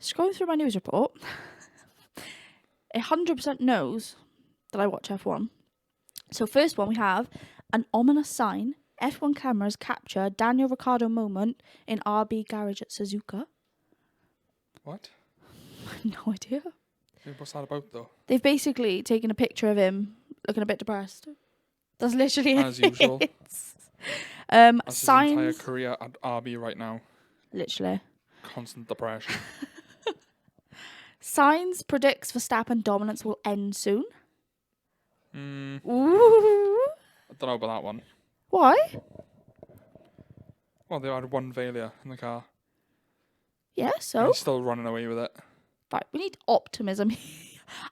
Scrolling through my news report, it 100% knows that I watch F1. So first one we have an ominous sign. F1 cameras capture Daniel Ricciardo moment in RB garage at Suzuka. What? I have no idea. What's that about, though? They've basically taken a picture of him looking a bit depressed. That's literally As usual. Signs. That's his entire career at RB right now. Literally. Constant depression. Signs predicts Verstappen dominance will end soon. Ooh. I don't know about that one. Why? Well, they had one failure in the car. Yeah, so? And he's still running away with it. Right, we need optimism.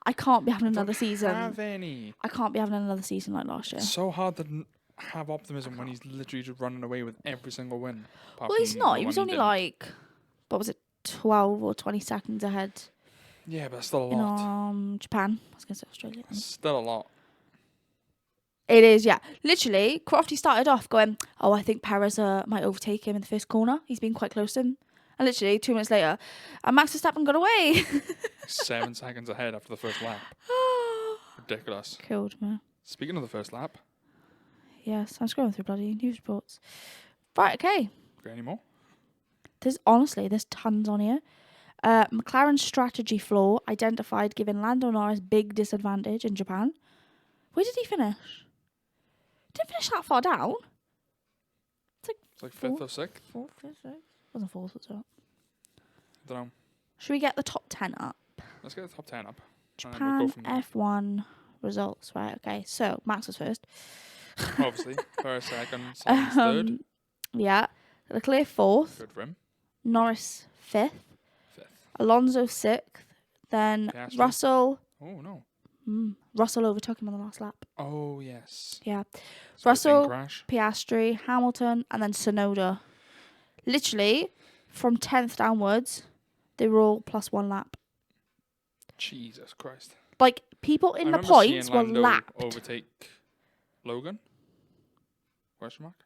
I can't be having another season. Have any. I can't be having another season like last year. It's so hard to have optimism when he's literally just running away with every single win. Well, he's not. He was only like, what was it, 12 or 20 seconds ahead. Yeah, but that's still a lot. In Japan. I was going to say Australia. Still a lot. It is, yeah. Literally, Crofty started off going, I think Perez might overtake him in the first corner. He's been quite close to him. And literally, 2 minutes later, and Max Verstappen got away. 7 seconds ahead after the first lap. Ridiculous. Killed me. Speaking of the first lap. Yes, I'm scrolling through bloody news reports. Right, okay. Got any more? There's tons on here. McLaren's strategy flaw identified giving Lando Norris big disadvantage in Japan. Where did he finish? Didn't finish that far down. It's like 5th or 6th. 4th, 5th, 6th. Wasn't 4th, was it? I don't know. Should we get the top 10 up? Let's get the top 10 up. Japan we'll go from there. F1 results. Right, okay. So, Max was first. Obviously. Perez second, Sainz third. Yeah. Leclerc 4th. Good for him. Norris 5th. 5th. Alonso 6th. Then Piastri. Russell. Oh, no. Russell overtook him on the last lap. Oh, yes. Yeah. So Russell, crash. Piastri, Hamilton, and then Tsunoda. Literally, from 10th downwards, they were all plus 1 lap. Jesus Christ. Like, people in the seeing points were Lando lapped. overtake Logan? Question mark?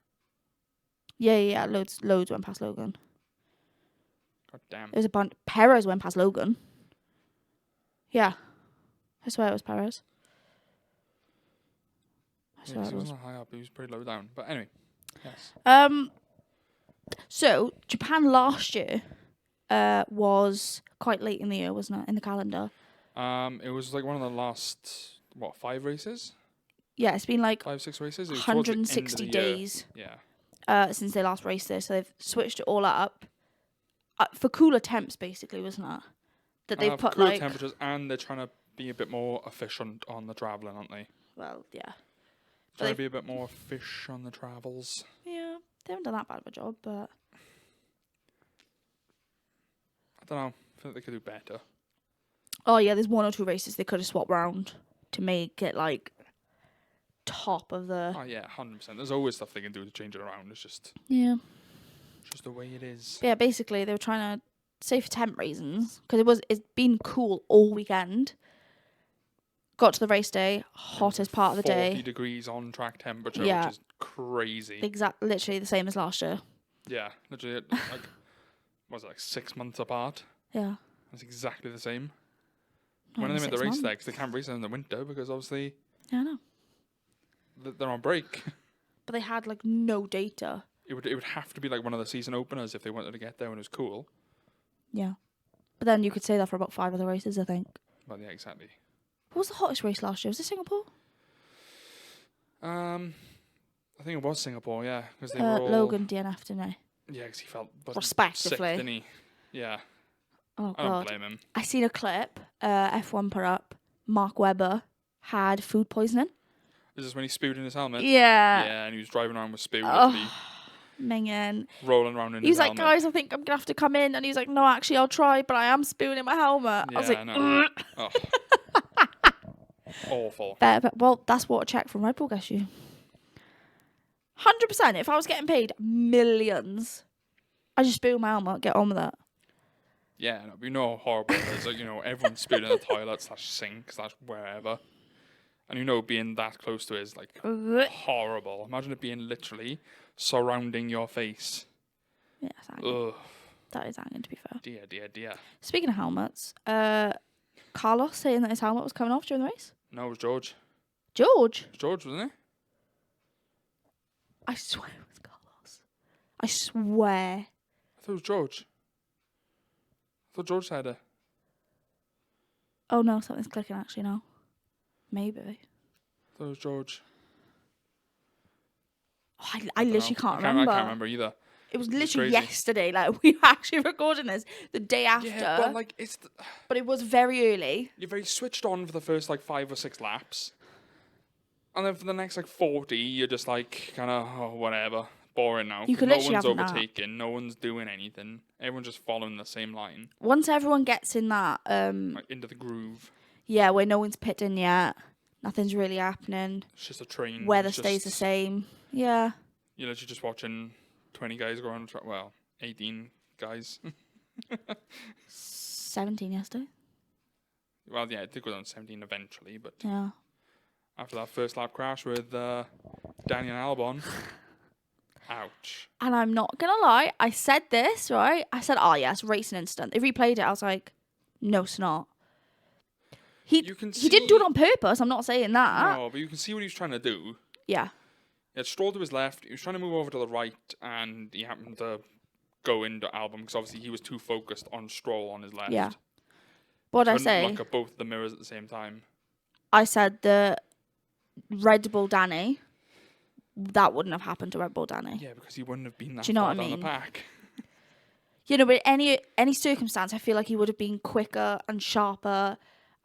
Yeah. Loads went past Logan. God damn. It was a bunch. Perez went past Logan. Yeah. I swear it was Perez. I swear He it was. wasn't high up, he was pretty low down. But anyway, yes. So, Japan last year was quite late in the year, wasn't it, in the calendar? It was like one of the last, 5 races? Yeah, it's been like 5, 6 races? It was towards the end of 160 the year. days Yeah. since they last raced there. So they've switched it all up for cooler temps, basically, wasn't it? That they've put cooler like temperatures, and they're trying to be a bit more efficient on the travelling, aren't they? Well, yeah. Trying to be a bit more fish on the travels. Yeah, they haven't done that bad of a job, but I don't know. I think they could do better. oh yeah, there's 1 or 2 races they could have swapped round to make it like top of the. Oh yeah, 100%. There's always stuff they can do to change it around. It's just the way it is. But yeah, basically they were trying to say for temp reasons because it's been cool all weekend. Got to the race day, hottest part of the day. 40 degrees on track temperature, Yeah. which is crazy. Literally the same as last year. Yeah, literally, like, was it like 6 months apart? Yeah. It's exactly the same. Not When are they even meant to 6 race months. there? Because they can't race in the winter because obviously Yeah, I know. they're on break. But they had like no data. It would have to be like one of the season openers if they wanted to get there when it was cool. Yeah. But then you could say that for about 5 other races, I think. Well, yeah, exactly. What was the hottest race last year? Was it Singapore? I think it was Singapore, yeah, because they were all Logan DNF, didn't he? Yeah, because he felt Respectively. sick, didn't he? Yeah, Oh, I don't God. blame him. I seen a clip, F1 put up, Mark Webber had food poisoning. Is this when he spewed in his helmet? Yeah. Yeah, and he was driving around with spew, Oh, literally minging. rolling around in He his was like, helmet. guys, I think I'm going to have to come in. And he was like, no, actually, I'll try, but I am spewing in my helmet. Yeah, I was like, I know. Oh. Awful. Well, that's what a check from Red Bull gets you. 100%. If I was getting paid millions, I just spew in my helmet, get on with it. Yeah, no, we know how horrible it is. Like, everyone's spewing in the toilet /sink /wherever. And being that close to it is like horrible. Imagine it being literally surrounding your face. Yeah, exactly. Ugh. That is hanging, to be fair. Dear. Speaking of helmets, Carlos saying that his helmet was coming off during the race. No, it was George. George? It was George, wasn't it? I swear it was Carlos. I swear. I thought it was George. I thought George said it. Oh no, something's clicking actually now. Maybe. I thought it was George. Oh, I literally can't remember. I can't remember either. It was literally yesterday. Like, we were actually recording this the day after. Yeah, but like but it was very early. You're very switched on for the first like 5 or 6 laps, and then for the next like 40, you're just like kind of whatever, boring now. You could no literally one's have a nap. overtaking, no one's doing anything. Everyone's just following the same line. Once everyone gets in that like into the groove. Yeah, where no one's pitting yet, nothing's really happening. It's just a train. Weather stays the same. Yeah. You're literally just watching 20 guys go on the track. Well, 18 guys. 17 yesterday. Well, yeah, it did go down to 17 eventually, but yeah. After that first lap crash with Danny and Albon, ouch. And I'm not going to lie, I said this, right? I said, oh, yes, racing instant. They replayed it, I was like, no, it's not. He didn't do it on purpose, I'm not saying that. No, but you can see what he was trying to do. Yeah. He had Stroll to his left, he was trying to move over to the right, and he happened to go into Albon, because obviously he was too focused on Stroll on his left. Yeah. What did I say? Look at both the mirrors at the same time. I said the Red Bull Danny, that wouldn't have happened to Red Bull Danny. Yeah, because he wouldn't have been that Do you know far what I down mean? the pack. You know, but any circumstance, I feel like he would have been quicker and sharper,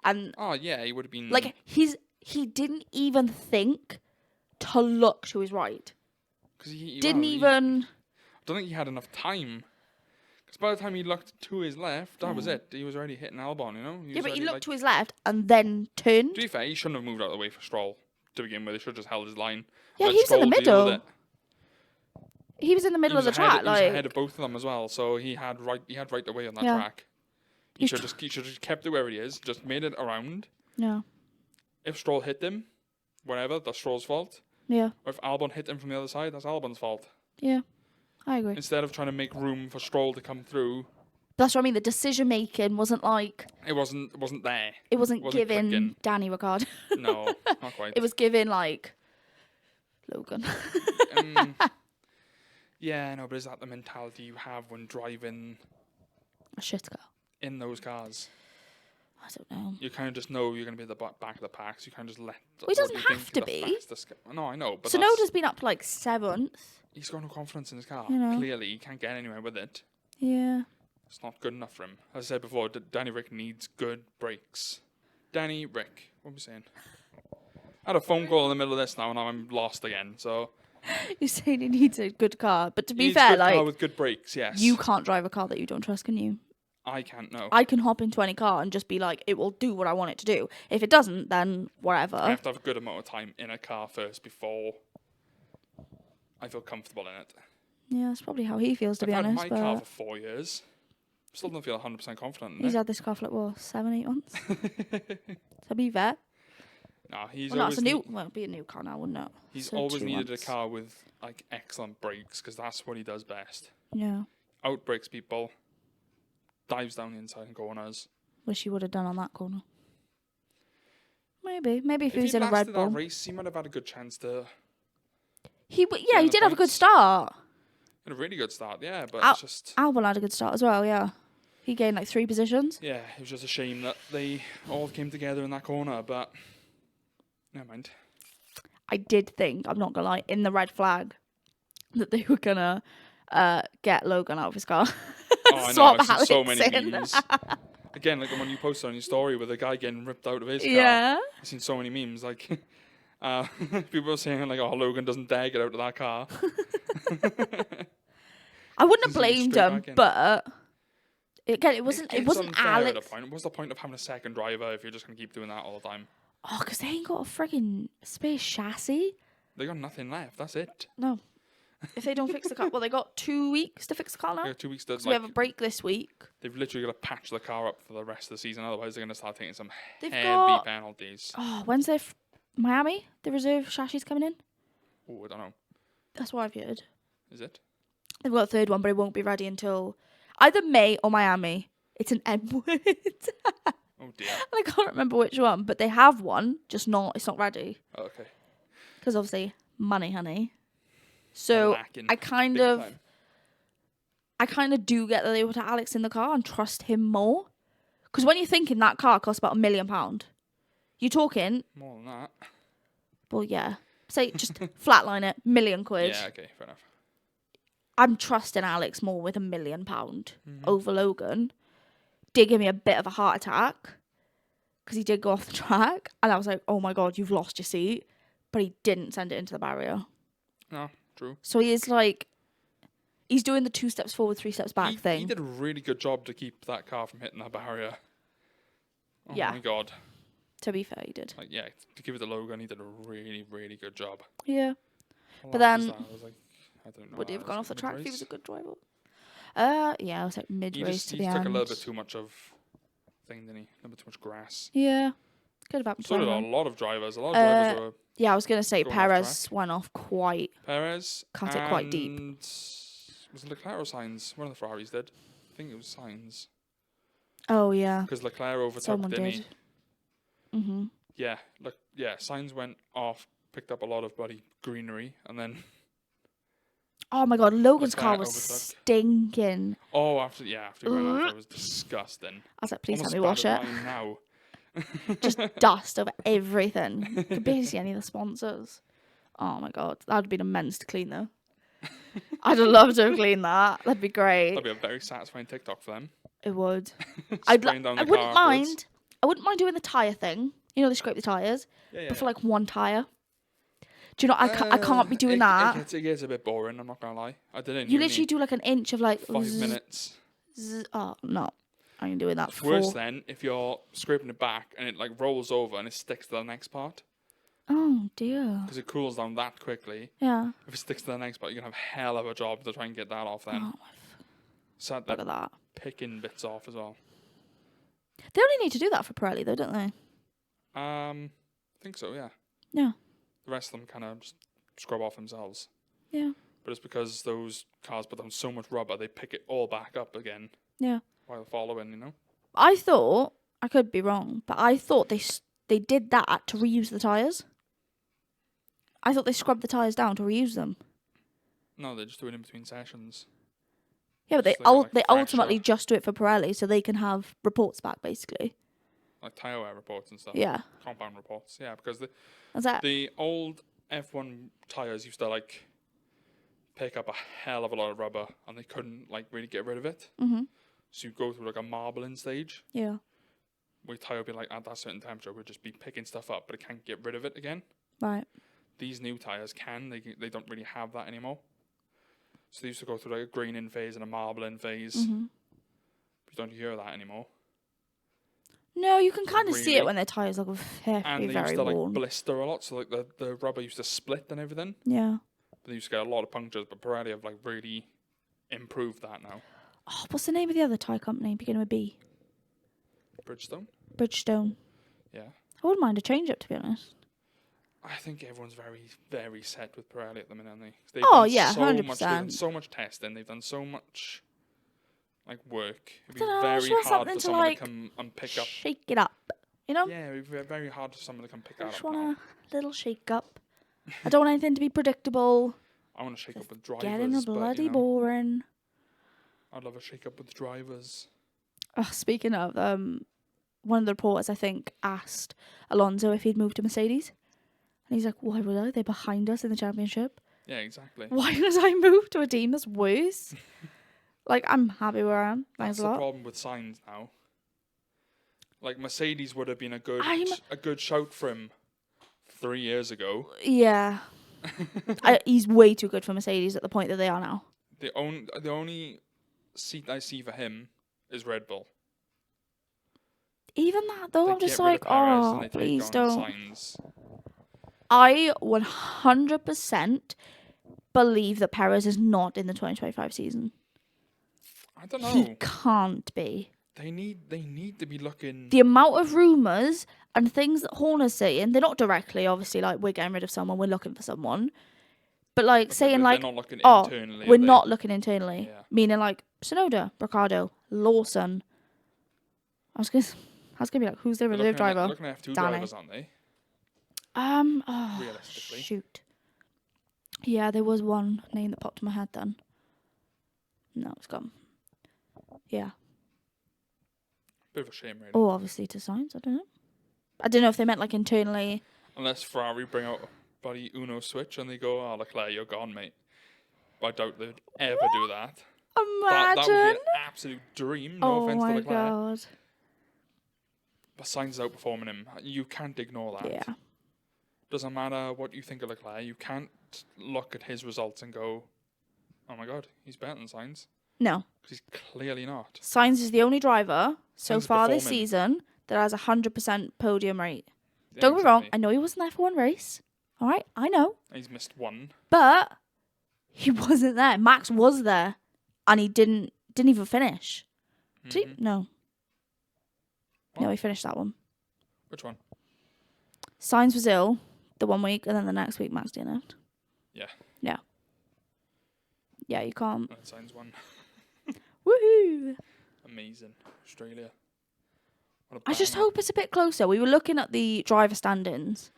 and oh yeah, he would have been like he didn't even think to look to his right. Because he didn't even. I don't think he had enough time. Because by the time he looked to his left, that was it. He was already hitting Albon, you know. But he looked to his left and then turned. To be fair, he shouldn't have moved out of the way for Stroll to begin with. He should have just held his line. Yeah, he was in the middle. He was in the middle of the track. He was ahead of both of them as well, so he had right away on that track. He should have just kept it where he is, just made it around. Yeah. If Stroll hit him, whatever, that's Stroll's fault. Yeah. Or if Albon hit him from the other side, that's Albon's fault. Yeah, I agree. Instead of trying to make room for Stroll to come through. That's what I mean. The decision making wasn't like. It wasn't there. It wasn't giving clicking. Danny Ricciardo. No, not quite. It was giving like Logan. Yeah, no, but is that the mentality you have when driving a shit car in those cars? I don't know. You kind of just know you're going to be at the back of the pack, so you kind of just let. Well, he doesn't have to be. No, I know, but Sonoda's been up to like 7th. He's got no confidence in his car. You know. Clearly, he can't get anywhere with it. Yeah. It's not good enough for him. As I said before, Danny Rick needs good brakes. Danny Rick, what am I saying? I had a phone call in the middle of this now, and I'm lost again. So you're saying he needs a good car, but to be fair, fair, good like car with good brakes, yes. You can't drive a car that you don't trust, can you? I can't. No. I can hop into any car and just be like, it will do what I want it to do. If it doesn't, then whatever. I have to have a good amount of time in a car first before I feel comfortable in it. Yeah, that's probably how he feels, to be honest. I've had my car for 4 years. Still don't feel 100% confident in He's had this car for like, what, 7-8 months? To be fair. No, he's well, always... it'd be a new car now, wouldn't it? He's always needed a car with like excellent brakes, because that's what he does best. Yeah. Outbrakes people, dives down the inside and corners. Wish he would have done on that corner. Maybe if he was in a Red Bull. That race, he might have had a good chance to... He did have a good start. Had a really good start, yeah, but it's just... Albon had a good start as well, yeah. He gained like 3 positions. Yeah, it was just a shame that they all came together in that corner, but never mind. I did think, I'm not gonna lie, in the red flag, that they were gonna get Logan out of his car. Oh, I know, I've seen so many memes. Again, like the one you posted on your story with a guy getting ripped out of his car. Yeah. I've seen so many memes, like people are saying like, "Oh, Logan doesn't dare get out of that car." I wouldn't have blamed him, but again, it wasn't Alex. What's the point of having a second driver if you're just gonna keep doing that all the time? Oh, because they ain't got a friggin' space chassis. They got nothing left. That's it. No. If they don't fix the car, well, they got 2 weeks to fix the car now. Yeah, 2 weeks. So we have a break this week. They've literally got to patch the car up for the rest of the season. Otherwise, they're going to start taking some heavy penalties. Oh, when's their Miami? The reserve chassis coming in? Oh, I don't know. That's what I've heard. Is it? They've got a third one, but it won't be ready until Either May or Miami. It's an M word. Oh dear. I can't remember which one, but they have one, just not. It's not ready Oh, okay. because obviously money, honey. So Lacking I kind big of, time. I kind of do get that they put Alex in the car and trust him more. Because when you're thinking that car costs about £1 million, you're talking. More than that. Well, yeah. Say just flatline it, £1 million. Yeah. Okay. Fair enough. I'm trusting Alex more with £1 million Mm-hmm. over Logan. Did give me a bit of a heart attack because he did go off the track, and I was like, "Oh my god, you've lost your seat," but he didn't send it into the barrier. No. True. So he is like, he's doing the 2 steps forward, 3 steps back thing. He did a really good job to keep that car from hitting that barrier. Oh Yeah. my god. To be fair, he did. Like, yeah, to give it to Logan, he did a really, really good job. Yeah. What But lap was then- that? I was like, I don't know. Would he have gone off the track if he mid-race? was a good driver? Yeah, I was like mid He race just to he the took end. a little bit too much of thing, didn't he? A little bit too much grass. Yeah. Could have happened to So did a anyone. lot of drivers. A lot of drivers were Yeah, I was gonna say going off Perez went off quite. Perez. Cut it quite deep. and was it Leclerc or Sainz? One of the Ferraris did. I think it was Sainz. Oh yeah. Because Leclerc overtook, Someone didn't did. he? Mhm. Yeah, Sainz went off, picked up a lot of bloody greenery, and then Oh my god, Logan's Leclerc car was overtook. stinking. after he went off, it was disgusting. I was like, please Almost let me wash bad it. as mine now. Just dust over everything. You could barely see any of the sponsors. Oh my god, that would have been immense to clean though. I'd have loved to have cleaned that. That'd be great. That'd be a very satisfying TikTok for them. It would. Spraying down I the wouldn't car afterwards. mind. I wouldn't mind doing the tyre thing. You know, they scrape the tyres, Yeah, but for like one tyre. Do you know? I can't be doing that. It gets a bit boring. I'm not gonna lie. I did it. In You uni. literally do like an inch of like 5 minutes. Oh no, I ain't doing that. It's worse then if you're scraping it back and it like rolls over and it sticks to the next part Oh dear. because it cools down that quickly. Yeah. If it sticks to the next part, you're gonna have a hell of a job to try and get that off. Then Oh, so look that at that. picking bits off as well. They only need to do that for Pirelli though, don't they? I think so. Yeah. Yeah. The rest of them kind of just scrub off themselves. Yeah. But it's because those cars put down so much rubber, they pick it all back up again Yeah. while following. You know. I thought, I could be wrong, but I thought they did that to reuse the tyres. I thought they scrubbed the tyres down to reuse them. No, they just do it in between sessions. Yeah, but So they get, like, they fresher. ultimately just do it for Pirelli so they can have reports back, basically. Like tyre wear reports and stuff. Yeah. Compound reports. Yeah, because That's that. the old F1 tyres used to like pick up a hell of a lot of rubber and they couldn't like really get rid of it. Mhm. So you go through like a marbling stage Yeah. where your tyre will be like at that certain temperature would just be picking stuff up but it can't get rid of it again. Right. These new tyres can. They don't really have that anymore. So they used to go through like a greening phase and a marbling phase. Mhm. But you don't hear that anymore. No, you can kind of see it Really? when their tyres look very, And they very used to like worn. blister a lot, so like the rubber used to split and everything. Yeah. But they used to get a lot of punctures, but Pirelli have like really improved that now. Oh, what's the name of the other tyre company beginning with B? Bridgestone? Bridgestone. Yeah. I wouldn't mind a change up, to be honest. I think everyone's very, very set with Pirelli at the minute, aren't they? 'Cause they've Oh, done yeah, so much, they've 100%. done so much testing, they've done so much like work. It'd be Dunno, I very just want hard something for to, someone like, to come and pick up. Shake it up. You know? Yeah, it'd be very hard for someone to come pick I that just up. Now. want a little shake up. I don't want anything to be predictable. I want to shake up with drivers. Getting a but, bloody you know, boring. I'd love a shake up with drivers. Oh, speaking of, one of the reporters, I think, asked Alonso if he'd moved to Mercedes. And he's like, why would I? They're behind us in the championship. Yeah, exactly. Why would I move to a team that's worse? Like, I'm happy where I am. That's Thanks a the lot. problem with Sainz now. Like Mercedes would have been a good I'm- shout for him 3 years ago. Yeah. He's way too good for Mercedes at the point that they are now. The only seat I see for him is Red Bull. Even that, though, They I'm just get rid like, of Perez and oh, they take please on don't. Sainz. I 100% believe that Perez is not in the 2025 season. I don't He know. can't be. They need to be looking. The amount of rumours and things that Horner's saying, they're not directly, obviously, like, we're getting rid of someone, we're looking for someone. But like Okay, saying they're like, not looking oh, internally. we're are they? not looking internally, Yeah. meaning like Sonoda, Ricardo, Lawson. I was gonna be like, who's the They're reserve looking at, driver? they're looking at F2 Danny. drivers, aren't they? Oh, Realistically. shoot. Yeah, there was one name that popped in my head then. No, it's gone. Yeah. Bit of a shame, really. Oh, obviously to Sainz. I don't know. I don't know if they meant like internally. Unless Ferrari bring out a bloody Uno switch and they go, oh, Leclerc, you're gone, mate. But I doubt they'd ever do that. Imagine. That would be an absolute dream. No Oh offense to my Leclerc. god. But Sainz is outperforming him. You can't ignore that. Yeah. Doesn't matter what you think of Leclerc. You can't look at his results and go, oh my god, he's better than Sainz. No. Because he's clearly not. Sainz is the only driver so Sainz is far this performing. season that has 100% podium rate. Yeah, Don't get me wrong. exactly. I know he wasn't there for one race. All right, I know. He's missed one. But he wasn't there. Max was there, and he didn't even finish. Did he? No. What? No, he finished that one. Which one? Sainz was ill the one week, and then the next week Max didn't. Yeah. Yeah. Yeah, you can't. That Sainz one. Woohoo! Amazing. Australia. What a I just banger. hope it's a bit closer. We were looking at the driver standings.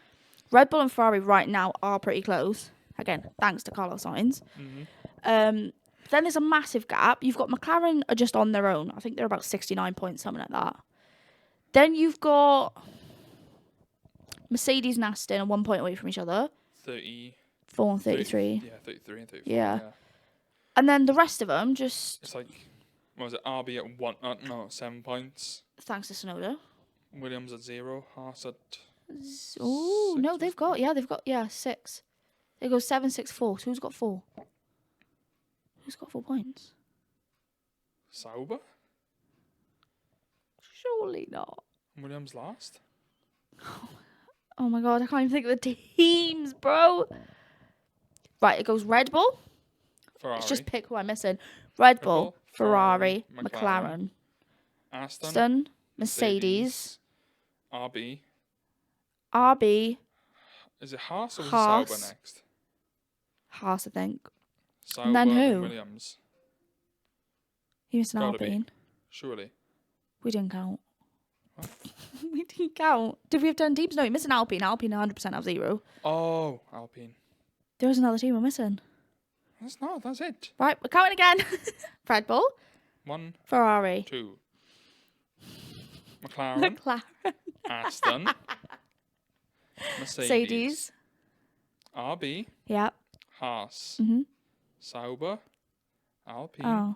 Red Bull and Ferrari right now are pretty close. Again, thanks to Carlos Sainz. Mhm. Then there's a massive gap. You've got McLaren are just on their own. I think they're about 69 points, something like that. Then you've got Mercedes and Aston are 1 point away from each other. 30. 4 and 33. Yeah, 33 and 34. Yeah. And then the rest of them just, It's like, what was it? RB at 1, no, 7 points. thanks to Sonoda. Williams at 0. Haas at Oh, no, six, they've got 6. They go 7, 6, 4. So who's got 4? Who's got 4 points? Sauber. Surely not. Williams last. Oh my god, I can't even think of the teams, bro. Right, it goes Red Bull. Ferrari. Let's just pick who I'm missing. Red Bull, Bull, Ferrari, Ferrari, McLaren, Aston. Mercedes, RB. RB, Is it Haas or is it Haas. Sauber next? Haas, I think. Sauber And then who? Williams. You missed an Gotta be. Alpine. Surely. We didn't count. What? We didn't count. Did we have 10 teams? No, you missed an Alpine. Alpine 100% have 0. Oh, Alpine. There was another team we're missing. That's not. That's it. Right, we're counting again. Red Bull, 1, Ferrari, 2. McLaren. McLaren, Aston. Mercedes. RB. Yeah. Haas. Mhm. Sauber. Alpine. Oh.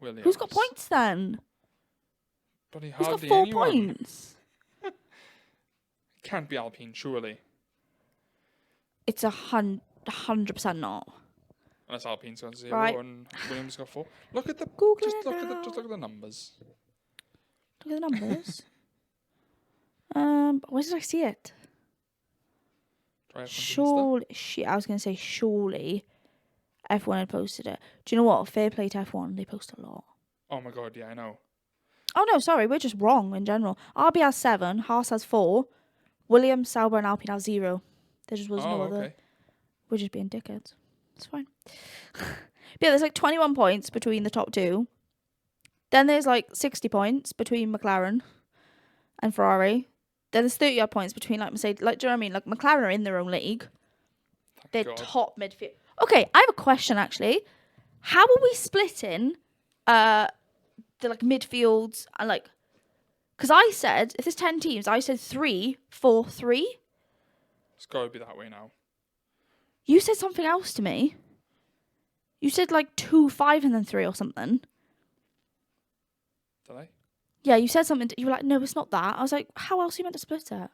Williams. Who's got points then? Bloody Who's got hardly 4 anyone. points? Can't be Alpine, surely. It's 100% not. Unless Alpine's got 0 Right. and Williams got 4. Look at the Google just it look at now. the numbers. Look at the numbers. Where did I see it? Try F1 Insta. Surely, I was going to say surely F1 had posted it. Do you know what? Fair play to F1. They post a lot. Oh my god, yeah, I know. Oh no, sorry, we're just wrong in general. RB has 7, Haas has 4, Williams, Sauber, and Alpine have 0. There just was no other. Okay. We're just being dickheads. It's fine. But yeah, there's like 21 points between the top 2. Then there's like 60 points between McLaren and Ferrari. Then there's 30 odd points between like Mercedes. Like, do you know what I mean? Like McLaren are in their own league. They're God. top midfield. Okay, I have a question actually. How are we splitting the like midfields and like, because I said if there's 10 teams, I said 3, 4, 3. It's got to be that way now. You said something else to me. You said like 2, 5, and then 3 or something. Did I? Yeah, you said something. You were like, no, it's not that. I was like, how else are you meant to split it?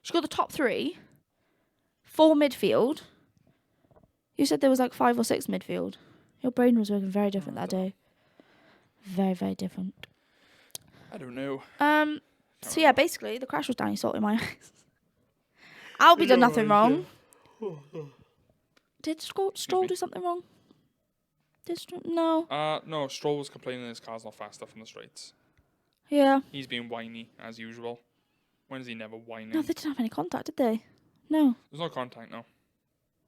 She got the top 3, 4 midfield. You said there was like 5 or 6 midfield. Your brain was working very different that day. Very, very different. I don't know. So yeah, basically the crash was Danny's fault in my eyes. Albie done nothing wrong. Did Stroll do something wrong? No. No, Stroll was complaining his car's not fast enough in the straights. Yeah. He's being whiny, as usual. When is he never whining? No, they didn't have any contact, did they? No. There's no contact, no.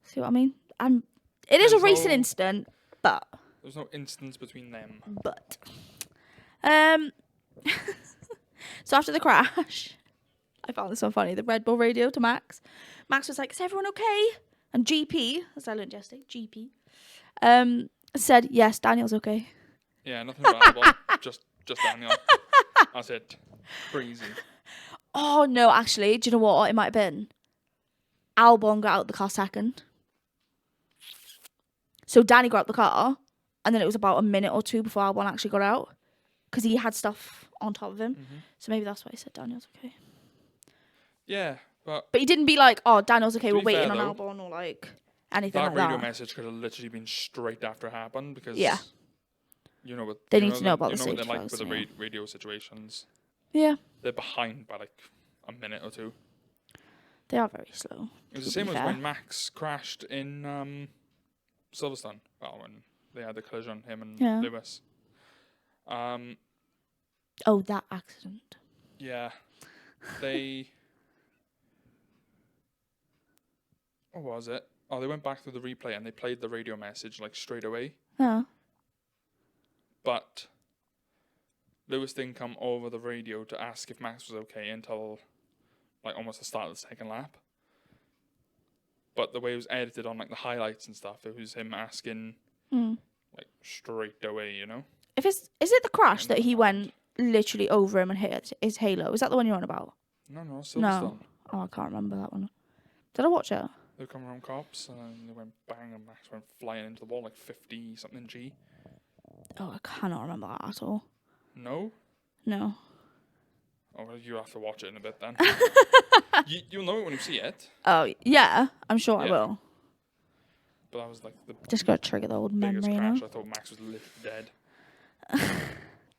See what I mean? And It is a There's racing no- incident, but There's no instance between them. um. So after the crash, I found this so funny. The Red Bull radio to Max. Max was like, "Is everyone okay?" And GP, as I learned yesterday, GP, said, "Yes, Daniel's okay." Yeah, nothing about just Daniel. That's it. Crazy. Oh no, actually, do you know what? It might have been Albon got out the car second. So Danny got out the car, and then it was about a minute or two before Albon actually got out, because he had stuff on top of him. Mm-hmm. So maybe that's why he said Daniel's okay. Yeah, but But he didn't be like, "Oh, Daniel's okay, To we're be fair, waiting on though, Albon," or like anything that like radio that. message could have literally been straight after it happened because Yeah. you know what They you need to know about you the know what they're safety like with first, the yeah. radio situations. Yeah, They're behind by like a minute or two. they are very slow. It was to the same be as fair. when Max crashed in Silverstone. Well, when they had the collision, him and Yeah. Lewis. Oh, that accident. Yeah, they. What was it? Oh, they went back through the replay and they played the radio message like straight away. Oh. But Lewis didn't come over the radio to ask if Max was okay until like almost the start of the second lap. But the way it was edited on like the highlights and stuff, it was him asking like straight away, you know? Is it the crash And that he happened. went literally over him and hit his halo? Is that the one you're on about? No, Silverstone. No. Oh, I can't remember that one. Did I watch it? They come around cops and then they went bang and Max went flying into the wall like 50 something G. Oh, I cannot remember that at all. No? No. Oh, well, you have to watch it in a bit then. You'll know it when you see it. Oh, yeah. I'm sure I Yeah. will. But that was like the Just gotta trigger the old biggest memory, you crash. know? I thought Max was dead.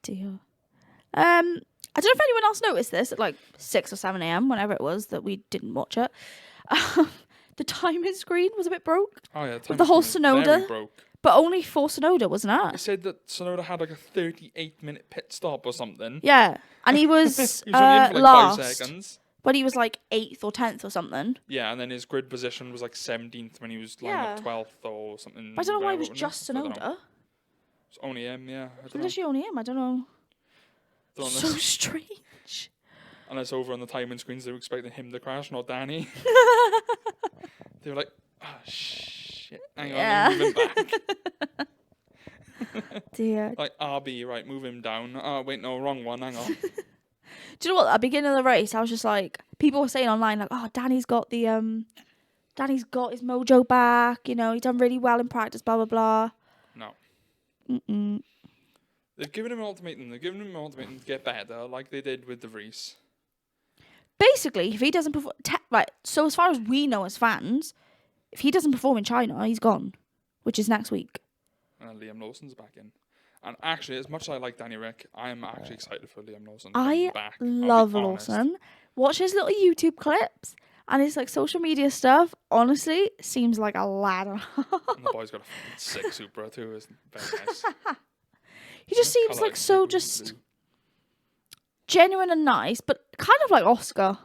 Dear. I don't know if anyone else noticed this at like 6 or 7 a.m, whenever it was that we didn't watch it. The timing screen was a bit broke, Oh yeah, the whole Sonoda Sonoda. broke. but only for Sonoda, wasn't It it? said that Sonoda had like a 38-minute pit stop or something. Yeah. And he was, He was only in for like last, 5 seconds. but he was like 8th or 10th or something. Yeah, and then his grid position was like 17th when he was lining up Yeah. 12th or something. But I don't know why it was wasn't just I don't know. Sonoda. It's only him, yeah. I It don't know. was literally only him. I don't know. Don't So know. strange. Unless over on the timing screens they were expecting him to crash, not Danny. They were like, oh shit, hang on, Yeah. let me move him back. Dear. Like, RB, right, move him down. Oh, wait, no, wrong one, hang on. Do you know what? At the beginning of the race, I was just like, people were saying online, like, "Oh, Danny's got his mojo back. You know, he's done really well in practice. Blah blah blah." No. Mm-mm. They've given him an ultimatum. They've given him an ultimatum to get better, like they did with the Vries. Basically, if he doesn't perform, right. So as far as we know as fans, if he doesn't perform in China, he's gone, which is next week. And Liam Lawson's back in. And actually, as much as I like Danny Rick, I am actually excited for Liam Lawson to I come back. I'll be love honest. Lawson. Watch his little YouTube clips and his like social media stuff. Honestly, seems like a lad. And the boy's got a fucking sick Supra too, isn't very nice. He just seems Colour like so blue, just blue. genuine and nice, but kind of like Oscar.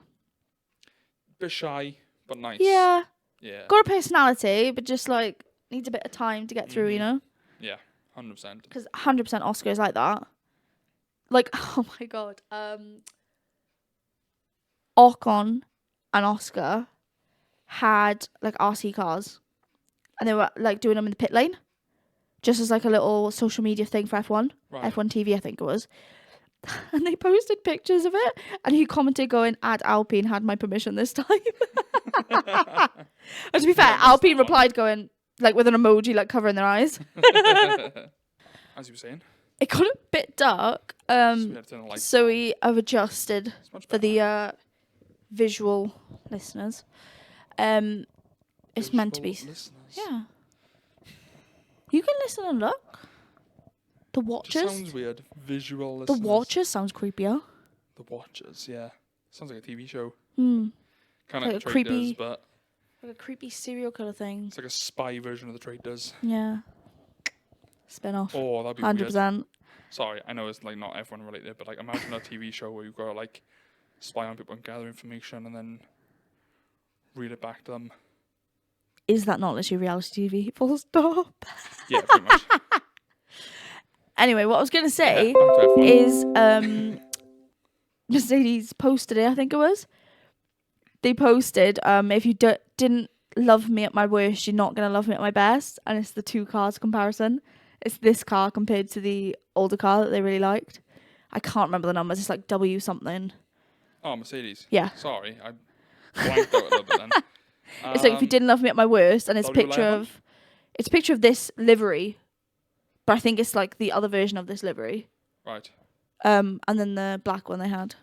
Bit shy, but nice. Yeah, Yeah. got a personality, but just like needs a bit of time to get through, you know? Yeah, 100%. Because 100% Oscar is like that. Like, oh my god, Ocon and Oscar had like RC cars, and they were like doing them in the pit lane, just as like a little social media thing for F1, Right. F1 TV, I think it was. And they posted pictures of it, and he commented going, "Ad Alpine had my permission this time." And to be fair, I missed Alpine that one. replied going like with an emoji like covering their eyes. As you were saying, It got a bit dark, so we had to turn the lights so on. we have adjusted It's much for better. the visual listeners. It's meant to be. Visual listeners. Yeah. You can listen and look. The Just watchers. sounds weird. Visual The listeners. watchers sounds creepier. The Watchers, yeah. Sounds like a TV show. Hmm. Kind Like of a like creepy- Traitors, but Like a creepy serial killer thing. it's like a spy version of the Traitors. Yeah. Spin off. Oh, that'd be 100%. weird. Sorry, I know it's like not everyone related, but like imagine a TV show where you've got to like spy on people and gather information and then read it back to them. is that not literally reality TV? Full stop. Yeah, pretty much. Anyway, what I was going to say Yeah, back to F1. is Mercedes posted it, I think it was. They posted, if you didn't love me at my worst, you're not going to love me at my best. And it's the two cars comparison. It's this car compared to the older car that they really liked. I can't remember the numbers. It's like W something. Oh, Mercedes. Yeah. Sorry, I blanked out a little bit then. It's like if you didn't love me at my worst, and it's a picture W11? of this livery, but I think it's like the other version of this livery. Right. And then the black one they had.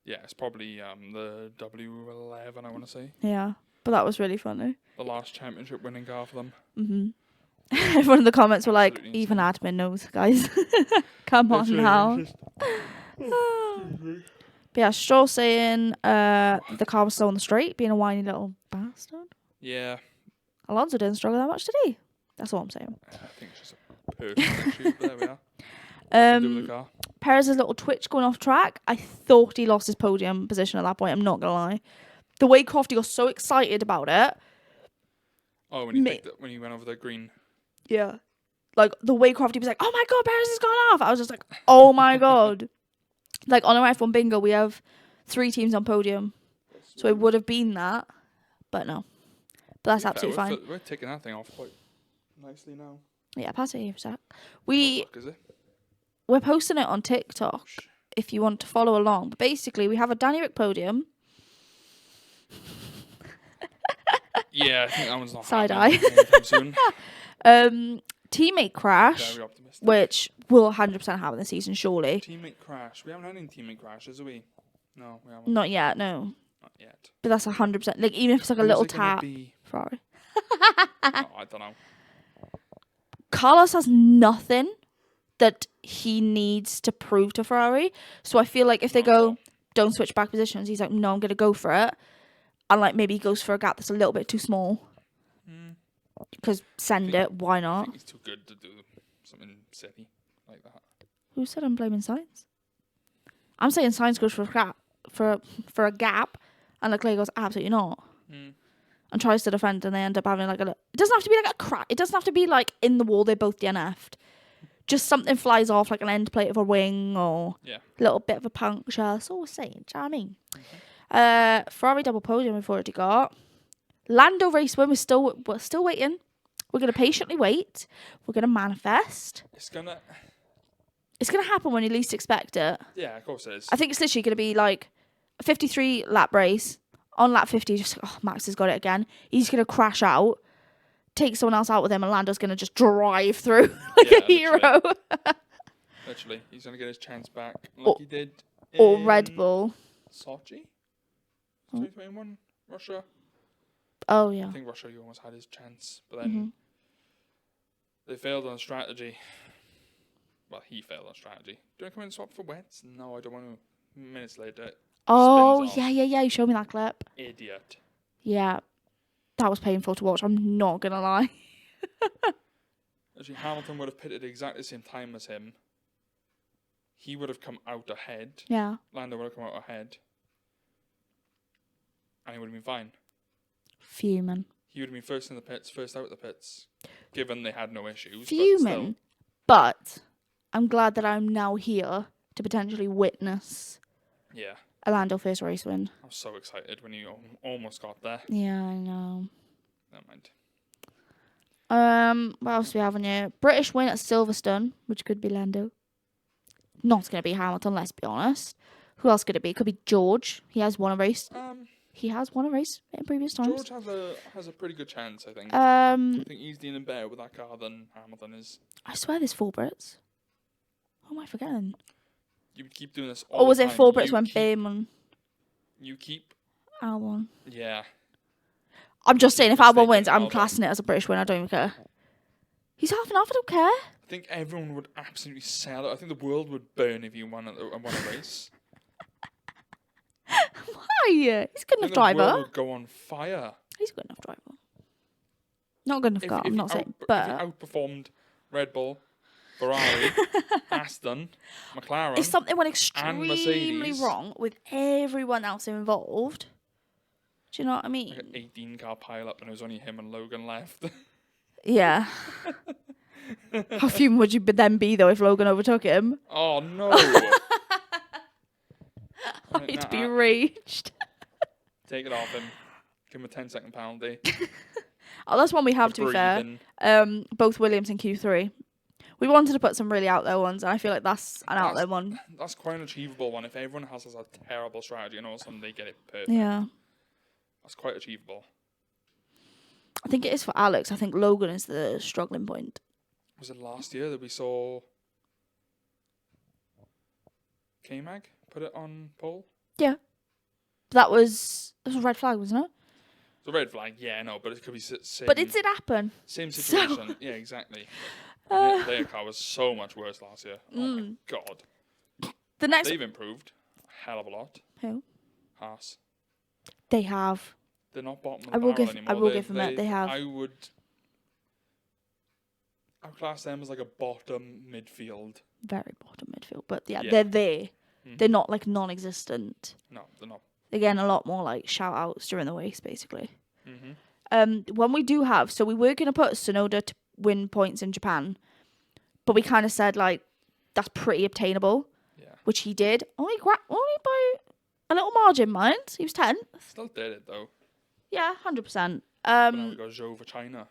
Yeah, it's probably the W11, I want to say. Yeah, but that was really funny. The last championship winning car for them. Mhm. Everyone in the comments were like, Absolutely even insane. admin knows, guys. Come on now. But yeah, Stroll saying the car was still on the straight, being a whiny little bastard. Yeah. Alonso didn't struggle that much, did he? That's all I'm saying. I think it's just a personal issue. There we are. To do with the car. Perez's little twitch going off track. I thought he lost his podium position at that point. I'm not gonna lie. The way Crofty got so excited about it. Oh, when he went over the green. Yeah. Like the way Crofty was like, "Oh my god, Perez has gone off!" I was just like, "Oh my god!" Like on our F1 bingo, we have 3 teams on podium, so it would have been that, but no. But that's absolutely fine. We're taking that thing off quite nicely now. Yeah, pass it here for a sec. Is it? We're posting it on TikTok if you want to follow along. But basically, we have a Danny Rick podium. Yeah, I think that one's not Side happening anytime soon. Teammate crash, Very optimistic. which will 100% happen this season, surely. Teammate crash. We haven't had any teammate crashes, have we? No, we haven't. Not yet, no. Not yet. But that's 100%. Like even if it's like a little tap. Ferrari. I don't know. Carlos has nothing that he needs to prove to Ferrari. So I feel like if they go, don't switch back positions, he's like, no, I'm going to go for it. And like maybe he goes for a gap that's a little bit too small. Because send it, why I not? think he's too good to do something silly like that. Who said I'm blaming Sainz? I'm saying Sainz goes for a gap, for a gap, and Leclerc goes absolutely not. And tries to defend, and they end up having like it doesn't have to be like a crack. It doesn't have to be like in the wall. They're both DNF'd. Just something flies off, like an end plate of a wing or a little bit of a puncture. That's all we're saying. Do you know what I mean? Ferrari double podium we've already got. Lando race win. We're still waiting. We're gonna patiently wait. We're gonna manifest. It's gonna happen when you least expect it. Yeah, of course it is. I think it's literally gonna be like a 53 lap race. On lap 50, just Max has got it again. He's gonna crash out, take someone else out with him, and Lando's gonna just drive through like a hero. Literally, he's gonna get his chance back, like he did. Or Red Bull. Sochi, 2021, Russia. Oh yeah. I think Russia, he almost had his chance, but then they failed on strategy. Well, he failed on strategy. Do I come in and swap for wets? No, I don't want to. Minutes later. Oh yeah. You showed me that clip. Idiot. Yeah, that was painful to watch. I'm not gonna lie. Actually, Hamilton would have pitted exactly the same time as him. He would have come out ahead. Yeah. Lando would have come out ahead. And he would have been fine. Fuming. He would have been first in the pits, first out of the pits, given they had no issues. Fuming. But I'm glad that I'm now here to potentially witness a Lando first race win. I was so excited when you almost got there. Yeah, I know. Never mind. What else do we have on here? British win at Silverstone, which could be Lando. Not going to be Hamilton, let's be honest. Who else could it be? It could be George. He has won a race. He has won a race in previous times. George has a pretty good chance, I think. I think he's dealing better with that car than Hamilton is. I swear there's 4 Brits. Who am I forgetting? You keep doing this all Or was the it time. 4 Brits when Bayman? You keep... Albon. Yeah. I'm just saying, if Albon wins, I'm Albon. classing it as a British win. I don't even care. He's half and half. I don't care. I think everyone would absolutely sell it. I think the world would burn if you won a race. Why? He's a good enough The driver. world would go on fire. He's a good enough driver. Not good enough car, I'm not saying. But if he outperformed Red Bull, Ferrari, Aston, McLaren, if something went and extremely Mercedes wrong with everyone else involved, Do you know what I Like mean? an 18-car pile-up, and it was only him and Logan left. Yeah. How fuming would you then be, though, if Logan overtook him? Oh, no. I'd be raged. Take it off him. Give him a 10-second penalty. Oh, that's one we have, to be breathing. fair. Both Williams and Q3. We wanted to put some really out there ones, and I feel like that's an out there one. That's quite an achievable one. If everyone has a terrible strategy and all of a sudden they get it perfect. Yeah. That's quite achievable. I think it is for Alex. I think Logan is the struggling point. Was it last year that we saw K-Mag put it on pole? Yeah. That was a red flag, wasn't it? It's a red flag, yeah, no, but it could be same. But it did happen. Same situation. So, yeah, exactly. Their car was so much worse last year. Oh my god. the next They've improved a hell of a lot. Who? Haas. They have. They're not bottom of the I barrel anymore. will give them that. They have. I would class them as like a bottom midfield. Very bottom midfield. But yeah. Yeah. They're there. Mm-hmm. They're not like non-existent. No, they're not. They're getting a lot more like shout outs during the race, basically. Mm-hmm. When we do have, so we were going to put Tsunoda to win points in Japan, but we kind of said like that's pretty obtainable, which he did. Only by a little margin, mind. He was 10th. Still did it though. Yeah, 100%. But now we got Zhou for China.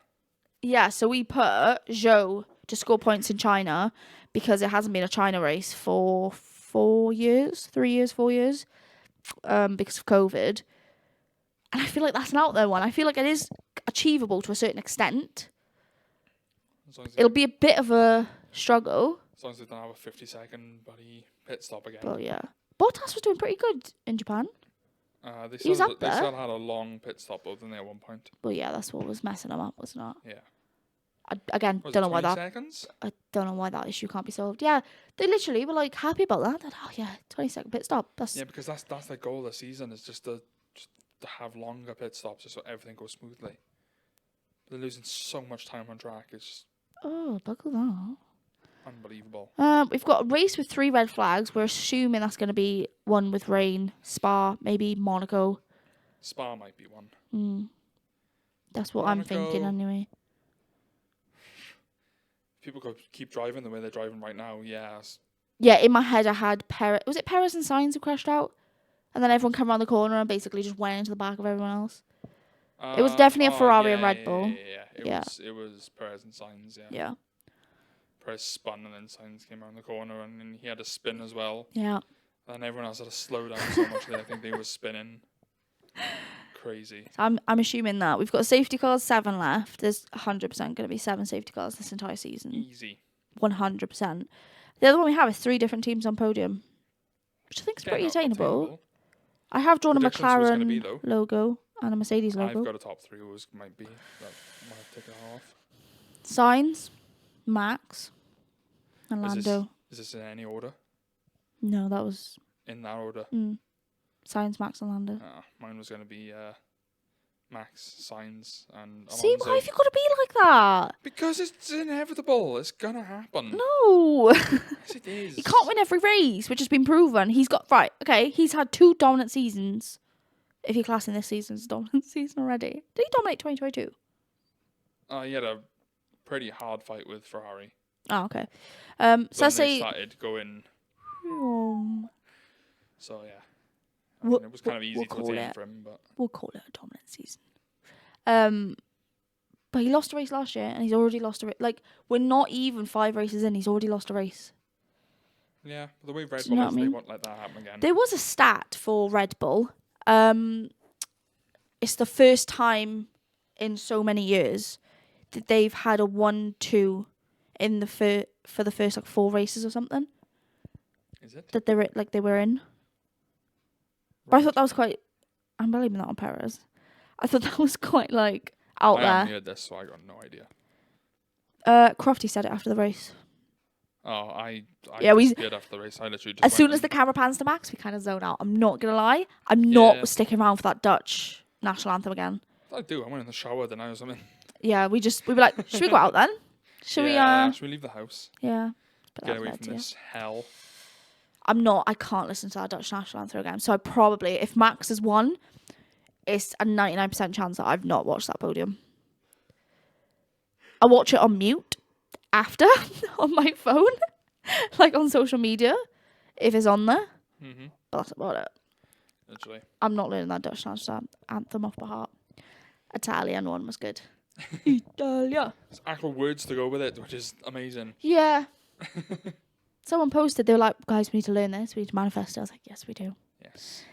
Yeah, so we put Zhou to score points in China because it hasn't been a China race for 4 years, 3 years, 4 years, because of COVID. And I feel like that's an out there one. I feel like it is achievable to a certain extent. It'll be a bit of a struggle. As long as they don't have a 50-second bloody pit stop again. But yeah. Bottas was doing pretty good in Japan. They He was still up there. had a long pit stop though, didn't they, at one point? But yeah, that's what was messing them up, wasn't it? Yeah. Again, Was don't it know why 20 that. seconds? I don't know why that issue can't be solved. Yeah, they literally were like happy about that. They're, oh yeah, 20-second pit stop. That's Yeah, because that's their goal this season is just to have longer pit stops just so everything goes smoothly. They're losing so much time on track. It's just oh, look at that. unbelievable. We've got a race with 3 red flags. We're assuming that's going to be one with rain, Spa, maybe Monaco. Spa might be one. That's what Monaco, I'm thinking anyway. People could keep driving the way they're driving right now. Yes. Yeah, in my head I had Perez. Was it Perez and Sainz who crashed out? And then everyone came around the corner and basically just went into the back of everyone else. It was definitely a Ferrari and Red Bull. It was Perez and Sainz, Yeah. Perez spun and then Sainz came around the corner and then he had a spin as well. Yeah. And everyone else had to slow down so much that I think they were spinning. Crazy. I'm assuming that. We've got safety cars, 7 left. There's 100% going to be 7 safety cars this entire season. Easy. 100%. The other one we have is 3 different teams on podium, which I think is pretty attainable. I have drawn a McLaren logo and a Mercedes logo. I've got a top 3 who might be. That might take it off. Sainz, Max, and Lando. Is this in any order? No, that was... In that order? Sainz, Max, and Lando. Mine was going to be Max, Sainz, and Alonso. See, why have you got to be like that? Because it's inevitable. It's going to happen. No. Yes, it is. He can't win every race, which has been proven. He's got... Right, okay, he's had 2 dominant seasons. If you're classing this season as a dominant season already. Did he dominate 2022? He had a pretty hard fight with Ferrari. Oh, okay. So I say... started going... So, yeah. It was kind of easy towards the end for him, but... We'll call it a dominant season. But he lost a race last year, and he's already lost a race. Like, we're not even 5 races in, he's already lost a race. Yeah, the way Red Bull is, they won't let that happen again. There was a stat for Red Bull. It's the first time in so many years that they've had a 1-2 in the for the first 4 races or something. Is it? That they were in. But I thought that was quite... I'm blaming that on Perez. I thought that was quite, out there. I haven't heard this, so I got no idea. Crofty said it after the race. Oh, I disappeared after the race. I literally just as soon as the camera pans to Max, we kind of zone out. I'm not going to lie. I'm not sticking around for that Dutch national anthem again. I do. I went in the shower then or something. Yeah, we were like, should we go out then? Should we leave the house? Yeah. Get away from this hell. I can't listen to that Dutch national anthem again. So I probably, if Max has won, it's a 99% chance that I've not watched that podium. I watch it on mute after on my phone, like on social media, if it's on there. Mm-hmm. But that's about it. Literally. I'm not learning that Dutch anthem off by heart. Italian one was good. Italia. There's actual words to go with it, which is amazing. Yeah. Someone posted, they were like, guys, we need to learn this. We need to manifest it. I was like, yes, we do. Yes.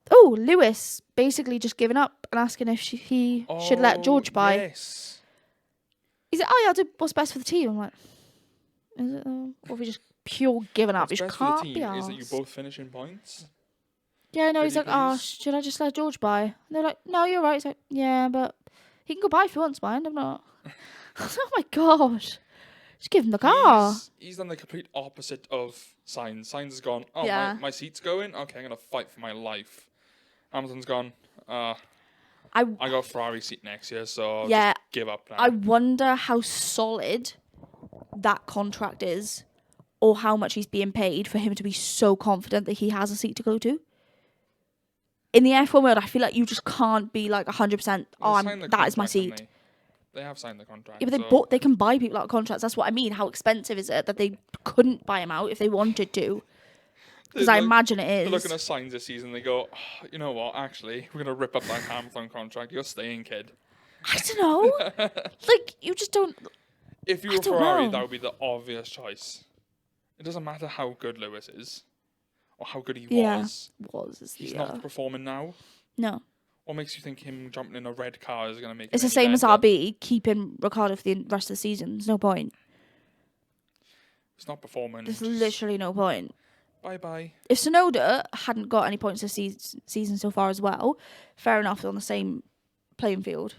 Oh, Lewis basically just giving up and asking if he should let George buy. Yes. He's like, oh yeah, I'll do what's best for the team. I'm like, is it though? Or if we just pure giving up? What's You best can't for the be team is that you arsed. both finish in points. Yeah, no, he's Pretty like, oh, please. should I just let George buy? And they're like, no, you're right. He's like, yeah, but he can go buy if he wants, mind. I'm not. Oh my gosh. Just give him the car. He's done the complete opposite of Sainz. Sainz has gone, oh, Yeah. my seat's going? Okay, I'm going to fight for my life. Hamilton's gone, I got a Ferrari seat next year, so I'll Yeah, just give up now. I wonder how solid that contract is or how much he's being paid for him to be so confident that he has a seat to go to. In the F1 world, I feel like you just can't be like 100%, that is my seat. They have signed the contract. Yeah, but they can buy people out of contracts. That's what I mean. How expensive is it that they couldn't buy him out if they wanted to? Because I imagine it is. They're looking at Sainz this season. They go, oh, you know what? Actually, we're gonna rip up that Hamilton contract. You're staying, kid. I don't know. Like, you just don't. If you were Ferrari, that would be the obvious choice. It doesn't matter how good Lewis is or how good he was. He's not performing now. No. What makes you think him jumping in a red car is going to make It's it the same as better? RB keeping Ricciardo for the rest of the season. There's no point. It's not performing. There's literally no point. Bye-bye. If Tsunoda hadn't got any points this season so far as well, fair enough, they're on the same playing field.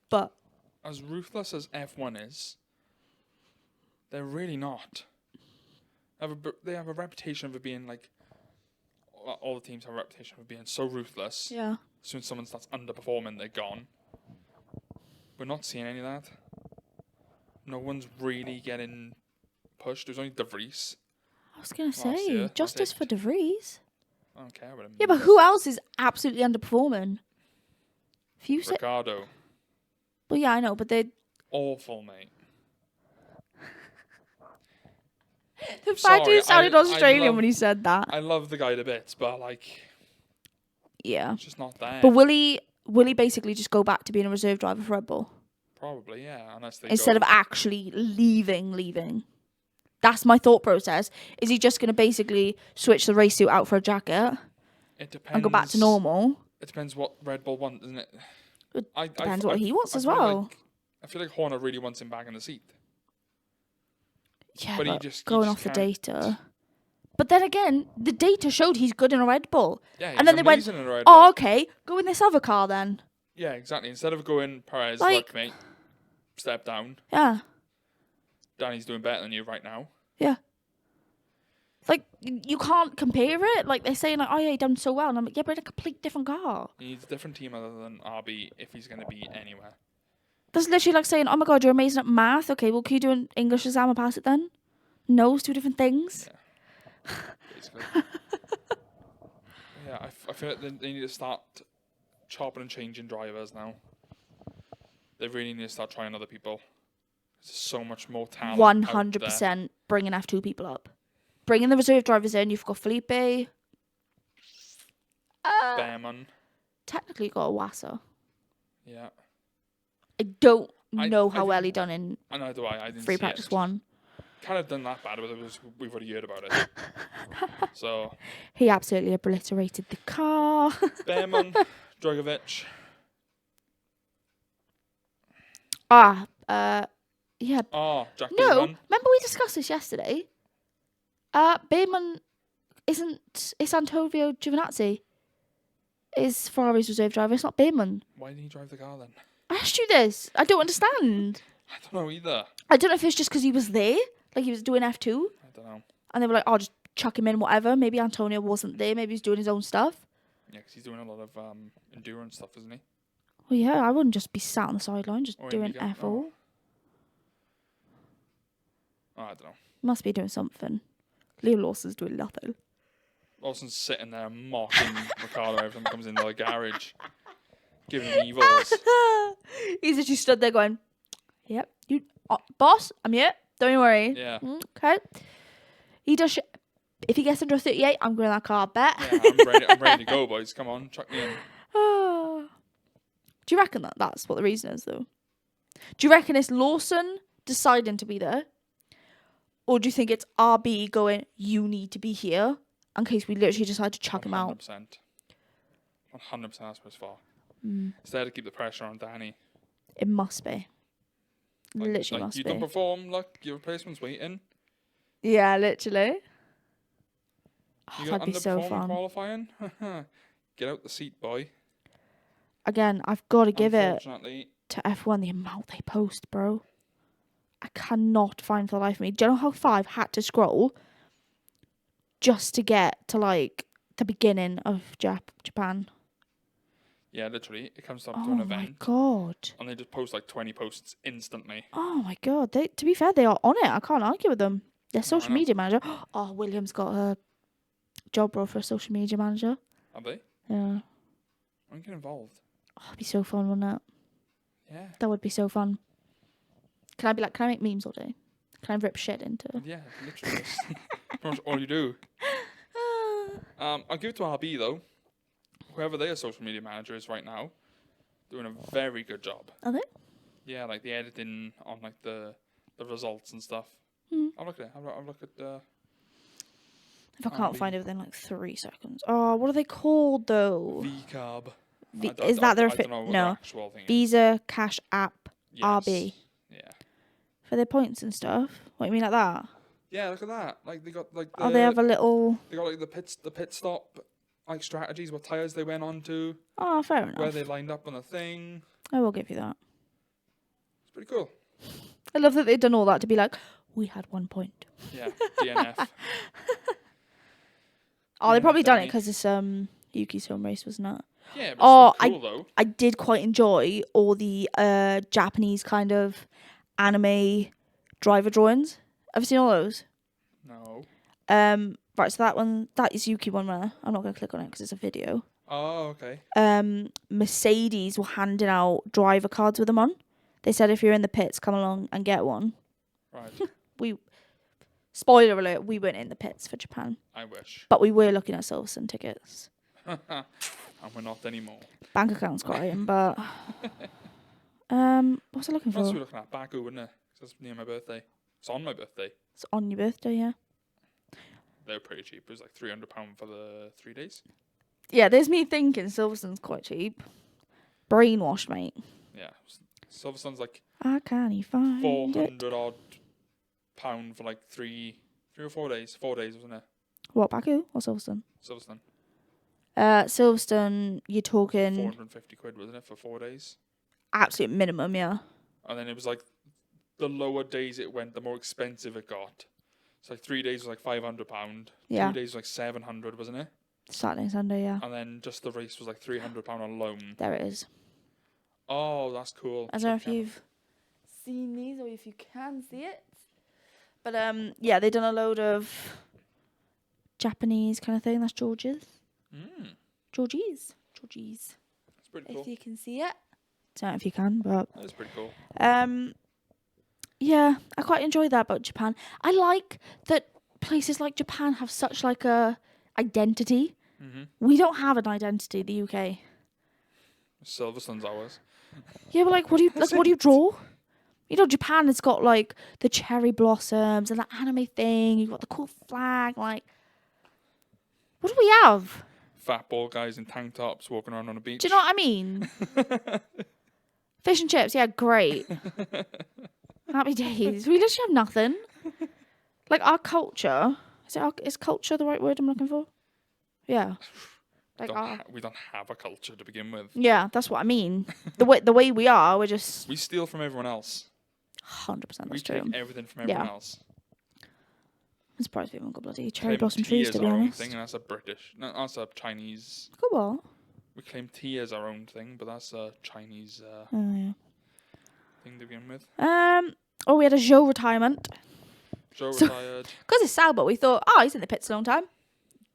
But as ruthless as F1 is, they're really not. They have a reputation for being like... All the teams have a reputation for being so ruthless. yeah. As soon as someone starts underperforming, they're gone. We're not seeing any of that. No one's really getting pushed. There's only De Vries. I was going to Last say, year, justice for De Vries. I don't care about him. Yeah, but who else is absolutely underperforming? If you say... Ricardo. Well, yeah, I know, but they're... Awful, mate. The fact you sounded Australian when you said that. I love the guy to bits, but like... Yeah. It's just not there. But will he basically just go back to being a reserve driver for Red Bull? Probably, yeah. Unless they Instead of actually leaving. That's my thought process. Is he just going to basically switch the race suit out for a jacket It depends. and go back to normal? It depends what Red Bull want, doesn't it? It depends what he wants as feel well. I feel like Horner really wants him back in the seat. Yeah, But but he just going off the can't. data. But then again, the data showed he's good in a Red Bull. Yeah, And then they went, in a Red oh, Bull. okay, go in this other car then. Yeah, exactly. Instead of going, Perez, Like- look, mate, step down. Yeah, Danny's doing better than you right now. yeah. Like, you can't compare it. Like, they're saying, like, oh, yeah, he done so well. And I'm like, yeah, but in a complete different car. He needs a different team other than RB if he's going to be anywhere. That's literally like saying, oh my God, you're amazing at math. Okay, well, can you do an English exam and pass it then? No, it's two different things. Yeah. Basically. Yeah, I feel like they need to start chopping and changing drivers now. They really need to start trying other people. There's so much more talent. 100% bringing F2 people up. Bringing the reserve drivers in. You've got Felipe. Behrman. Technically, you got a Wassa. Yeah. I don't I know how think- well he done in I know, do I didn't free see practice it. one. Kind of done that bad, but we've already heard about it. So, He absolutely obliterated the car. Behrman, Drogovic. yeah. Oh, Jack No, Behrman. remember we discussed this yesterday? Behrman it's Antonio Giovinazzi is Ferrari's reserve driver. It's not Behrman. Why didn't he drive the car then? I asked you this. I don't understand. I don't know either. I don't know if it's just because he was there, like he was doing F2, I don't know. and they were like, "Oh, just chuck him in, whatever." Maybe Antonio wasn't there. Maybe he's doing his own stuff. Yeah, because he's doing a lot of endurance stuff, isn't he? Well, yeah, I wouldn't just be sat on the sideline just Or doing Indigo. F4. Oh, I don't know. Must be doing something. Leo Lawson's doing nothing. Lawson's sitting there mocking Ricardo every time he comes into the garage, giving him evils. He's actually stood there going, "Yep, you, boss, I'm here. Don't you worry." Yeah. Okay. He does. If he gets under a 38, I'm going in that car. Bet. Yeah, I'm ready to go, boys. Come on, chuck me in. Do you reckon that's what the reason is, though? Do you reckon it's Lawson deciding to be there? Or do you think it's RB going, you need to be here, in case we literally decide to chuck him out? 100%. 100% that's what it's for. It's there to keep the pressure on Danny. It must be. Like, Literally must you be. don't perform, like, your replacement's waiting. Yeah, literally. Oh, You that'd be so fun. qualifying? Get out the seat, boy. Again, I've got to give it Unfortunately, to F1 the amount they post, bro. I cannot find for the life of me. Do you know how far I've had to scroll just to get to, like, the beginning of Japan? yeah, literally, it comes up to an event. Oh, my God. And they just post, like, 20 posts instantly. Oh, my God. To be fair, they are on it. I can't argue with them. Their social know. media manager. Oh, Williams got a job role for a social media manager. Have they? Yeah. I can get involved. Oh, it'd be so fun, wouldn't it? Yeah. That would be so fun. Can I make memes all day? Can I rip shit into? Yeah, literally. That's pretty much all you do. I'll give it to RB, though. Whoever their social media manager is right now, doing a very good job. Are they? Yeah, like the editing on like the results and stuff. I'll look at it. I'll look at If I can't find it within like 3 seconds. Oh, what are they called though? VCarb. Is that their I don't know what no the actual thing is. Visa Cash App Yes. RB Yeah. for their points and stuff? What do you mean like that? Yeah, look at that. Like they got like the, Oh, they have a little. They got like the pit stop like strategies, what tires they went on to, Oh, fair enough. where they lined up on the thing. I will give you that. It's pretty cool. I love that they've done all that to be like, we had 1 point. Yeah, DNF. Oh, they probably done it because it's Yuki's home race, wasn't it? Yeah, but it's still cool though. I did quite enjoy all the Japanese kind of anime driver drawings. Have you seen all those? No. Right, so that is Yuki one there. I'm not going to click on it because it's a video. Oh, okay. Mercedes were handing out driver cards with them on. They said if you're in the pits, come along and get one. Right. Spoiler alert, we weren't in the pits for Japan. I wish. But we were looking at Silverstone tickets. And we're not anymore. Bank account's got in, but what's I looking for? What else are we looking at? Baku, wouldn't it? 'Cause that's near my birthday. It's on my birthday. It's on your birthday, yeah. They're pretty cheap. It was like £300 for the 3 days. Yeah, there's me thinking Silverstone's quite cheap. Brainwashed, mate. Yeah. Silverstone's like I can't find 400 odd pound for like 3 or 4 days. 4 days, wasn't it? What, Baku or Silverstone? Silverstone. Silverstone, you're talking 450 quid, wasn't it, for 4 days? absolute minimum, yeah. And then it was like the lower days it went, the more expensive it got. So like 3 days was like £500. Yeah. 2 days was like 700, wasn't it? Saturday and Sunday, yeah. And then just the race was like £300 alone. There it is. Oh, that's cool. I don't know if you've seen these or if you can see it. But yeah, they done a load of Japanese kind of thing. That's George's. Georgie's. That's pretty cool. If you can see it. Don't know if you can, but That's pretty cool. yeah, I quite enjoy that about Japan. I like that places like Japan have such like a identity. We don't have an identity, the UK. Silverstone's ours. Yeah, but like, what do you draw? You know, Japan has got like the cherry blossoms and the anime thing. You've got the cool flag. Like, what do we have? Fat bald guys in tank tops walking around on a beach. Do you know what I mean? Fish and chips, yeah, great. Happy days. We literally have nothing. Like our culture. Is culture the right word I'm looking for? Yeah. Like we don't have a culture to begin with. Yeah, that's what I mean. The way we are, we're just. We steal from everyone else. 100%. That's we true. take everything from everyone else. I'm surprised we haven't got bloody cherry blossom trees, to be our own honest. thing, and that's a British. No, that's a Chinese. Go what? We claim tea as our own thing, but that's a Chinese Yeah. thing to begin with. Oh, we had a Zhou retirement. Joe retired. Because it's Sauber, we thought, oh, he's in the pits a long time.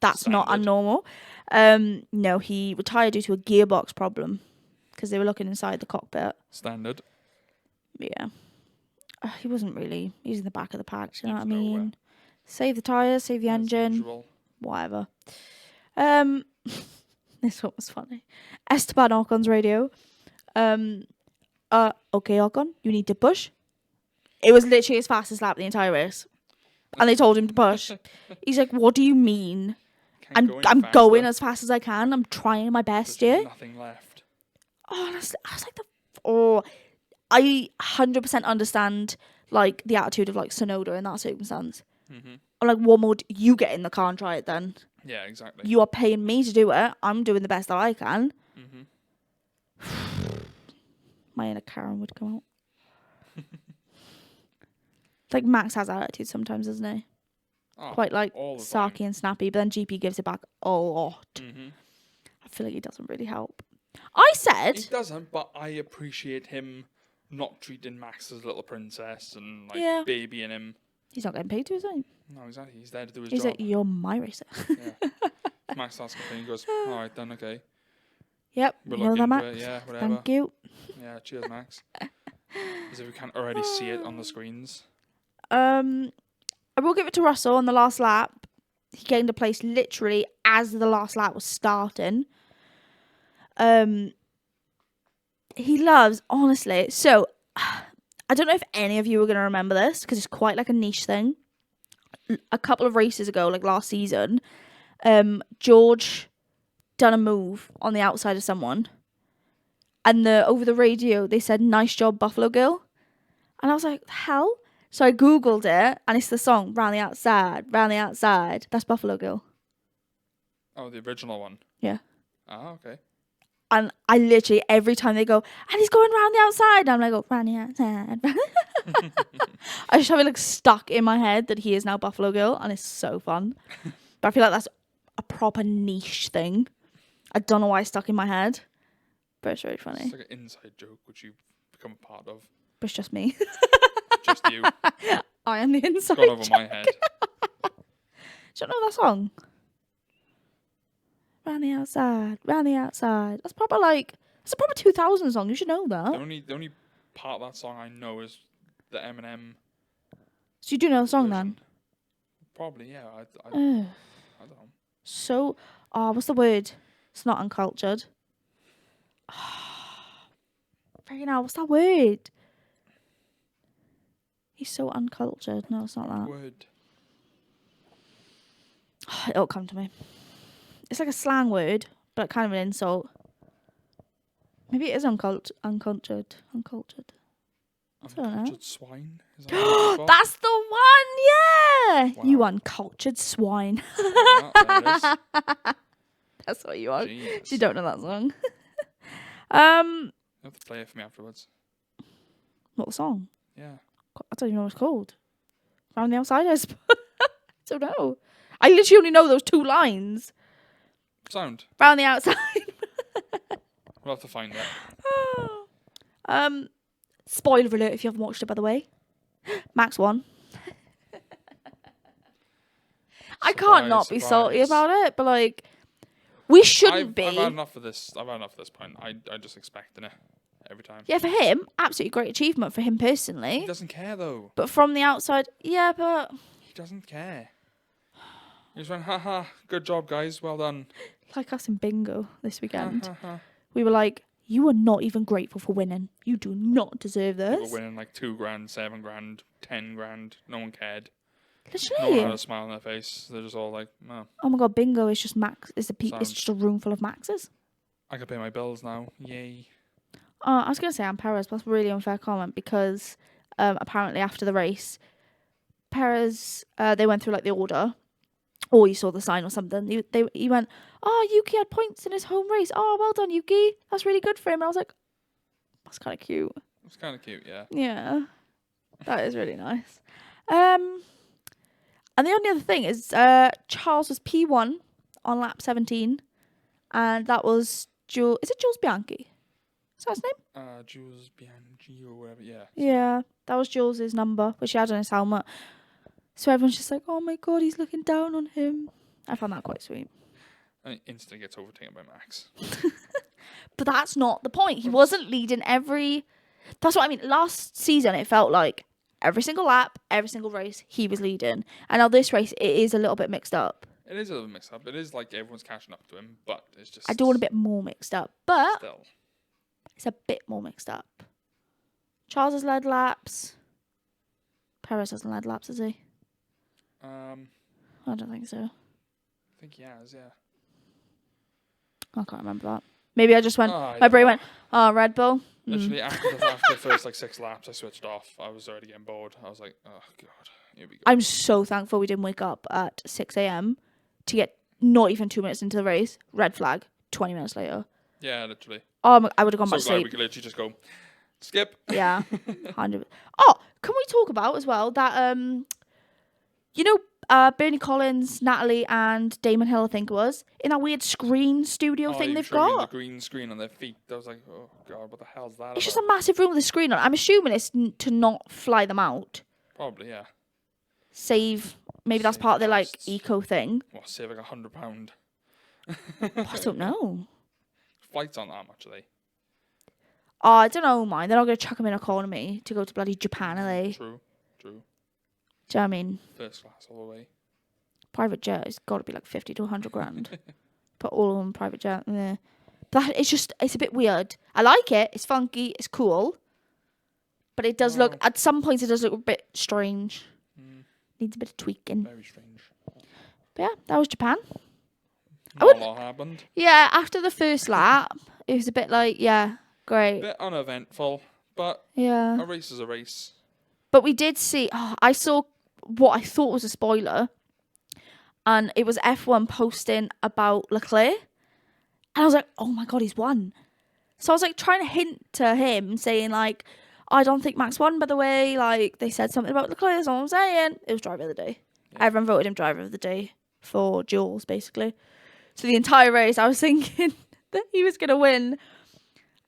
that's not Standard. unnormal. No, he retired due to a gearbox problem because they were looking inside the cockpit. Standard. Yeah. He wasn't really. He was in the back of the pack, do you know what I Seems mean? nowhere. Save the tyres, save the As engine, usual. whatever. This one was funny. Esteban Ocon's radio. Okay, Ocon, you need to push. It was literally his fastest lap the entire race. And they told him to push. He's like, what do you mean? Can't go any I'm faster. going as fast as I can. I'm trying my best, There's yeah? nothing left. Honestly, I was like, I 100% understand, like, the attitude of, like, Sonoda in that circumstance. Mm-hmm. I'm like, what more? You get in the car and try it then. Yeah, exactly. You are paying me to do it. I'm doing the best that I can. Mm-hmm. My inner Karen would come out. Like, Max has attitude sometimes, doesn't he? Oh, Quite, like, all the sarky time. and snappy, but then GP gives it back a lot. Mm-hmm. I feel like he doesn't really help. I said... He doesn't, but I appreciate him not treating Max as a little princess and, like, Yeah. babying him. He's not getting paid to, is he? No, exactly. He's there to do his He's job. like, you're my racer. Yeah. If Max starts complaining, he goes, all right, then, okay. Yep, We'll you know look that, into Max. it. Yeah, whatever. Thank you. Yeah, cheers, Max. As if we can't already see it on the screens. I will give it to Russell on the last lap. He gained a place literally as the last lap was starting. He loves, honestly. So, I don't know if any of you are going to remember this because it's quite like a niche thing. A couple of races ago, like last season, George done a move on the outside of someone. And over the radio, they said, nice job, Buffalo Girl. And I was like, hell? So I Googled it, and it's the song, Round the Outside, Round the Outside. That's Buffalo Girl. Oh, the original one? Yeah. Ah, okay. And I literally, every time they go, and he's going round the outside, I'm like, oh, round the outside. I just have it like stuck in my head that he is now Buffalo Girl, and it's so fun. But I feel like that's a proper niche thing. I don't know why it's stuck in my head, but it's really funny. It's like an inside joke which you've become a part of. But it's just me. Just you. I am the inside Gone over joke. my head. Do you know that song? Round the outside, round the outside. That's proper like, it's a proper 2000 song. You should know that. The only part of that song I know is the Eminem. So you do know the song version. then? Probably, yeah. I Ugh. don't know. So, what's the word? It's not uncultured. Freaking hell, what's that word? He's so uncultured. No, it's not that. Word. It'll come to me. It's like a slang word, but kind of an insult. Maybe it is uncultured. Uncultured. I don't know. Uncultured swine? Is that what you're looking for? That's the one, yeah! Wow. You uncultured swine. Yeah, there it is. That's what you are. Jesus. You don't know that song. You have to play it for me afterwards. What song? Yeah. I don't even know what it's called. Round the outside, I suppose. I don't know. I literally only know those two lines. Sound. Round the outside. We'll have to find it. Spoiler alert if you haven't watched it, by the way. Max won. I can't not be salty about it, but like, we shouldn't be. I've had enough of this. I've had enough of this point. I just expecting it every time. Yeah, for him, absolutely great achievement for him He personally. doesn't care though. But from the outside, yeah, but He doesn't care. He just went, haha, good job, guys. Well done. like us in bingo this weekend, Ha, ha, ha. we were like, you are not even grateful for winning. You do not deserve People this. winning like 2 grand, 7 grand, 10 grand. No one cared. No Literally. one had a smile on their face. They're just all like, oh, Oh my god, bingo is just Max. It's Sounds- just a room full of Maxes. I can pay my bills now. Yay. I was gonna say I'm Perez, but that's a really unfair comment because apparently after the race, Perez they went through like the order, or you saw the sign or something. He went, oh, Yuki had points in his home race. Oh, well done, Yuki. That's really good for him. And I was like, that's kind of cute. It's kind of cute, yeah. Yeah, that is really nice. And the only other thing is Charles was P1 on lap 17, and that was Jules. Is it Jules Bianchi? Is that his name? Jules Bianchi or whatever, yeah. Yeah, that was Jules's number, which he had on his helmet. So everyone's just like, oh my god, he's looking down on him. I found that quite sweet. And instantly gets overtaken by Max. But that's not the point. He wasn't leading every... That's what I mean. Last season, it felt like every single lap, every single race, he was leading. And now this race, it is a little bit mixed up. It is a little mixed up. It is like everyone's catching up to him, but it's just... I do want a bit more mixed up, but Still. it's a bit more mixed up. Charles has led laps. Perez hasn't led laps, has he? I I don't think so. think he has, yeah. I can't remember that. Maybe I just went... Oh, my brain went, oh, Red Bull. Literally, after the first like 6 laps, I switched off. I was already getting bored. I was like, oh, God, here we go. I'm so thankful we didn't wake up at 6 a.m. to get not even 2 minutes into the race. Red flag, 20 minutes later. Yeah, literally. Oh, I would have gone back to So glad sleep. we could literally just go, skip. Yeah, 100. Oh, can we talk about as well that you know, Bernie Collins, Natalie, and Damon Hill, I think it was, in that weird screen studio thing you they've showed me got. the green screen on their feet. I was like, oh God, what the hell's that? It's about? just a massive room with a screen on. I'm assuming it's to not fly them out. Probably, yeah. Save. Maybe that's part of their like costs. eco thing. What, save like £100? I don't know. Flights aren't that much, are they? Oh, I don't know, mine. They're not going to chuck them in economy to go to bloody Japan, are they? True. Do you know what I mean? First class all the way. Private jet has got to be like 50 to 100 grand. Put all on private jet. Yeah. But it's a bit weird. I like it. It's funky. It's cool. But it does look, at some points, it does look a bit strange. Needs a bit of tweaking. Very strange. But yeah, that was Japan. Not a lot happened. Yeah, after the first lap, it was a bit like, yeah, great. Bit uneventful, but Yeah. a race is a race. But we did see, I saw what I thought was a spoiler. And it was F1 posting about Leclerc. And I was like, oh my God, he's won. So I was like trying to hint to him, saying like, I don't think Max won, by the way. Like, they said something about Leclerc, that's all I'm saying. It was driver of the day. Yeah. Everyone voted him driver of the day for duels, basically. So the entire race, I was thinking that he was going to win.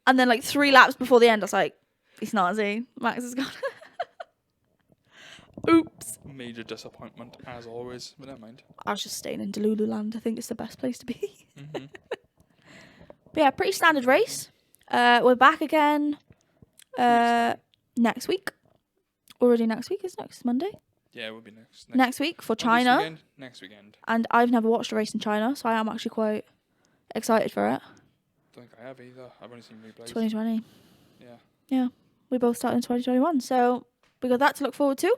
And then like 3 laps before the end, I was like, he's not, is he? Max is gone. Oops. Major disappointment, as always, but never mind. I was just staying in Delulu land. I think it's the best place to be. Mm-hmm. But yeah, pretty standard race. We're back again next week. Already next week, is next Monday? Yeah, it will be next. Next week for This China. weekend? Next weekend. And I've never watched a race in China, so I am actually quite excited for it. Don't think I have either. I've only seen replays. 2020. Yeah. Yeah. We both started in 2021, so we got that to look forward to.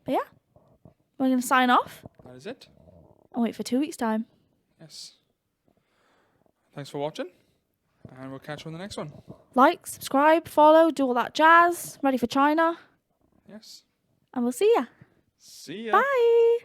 But yeah, we're going to sign off That is it. and wait for 2 weeks' time. Yes. Thanks for watching, and we'll catch you on the next one. Like, subscribe, follow, do all that jazz. Ready for China. Yes. And we'll see ya. See ya. Bye.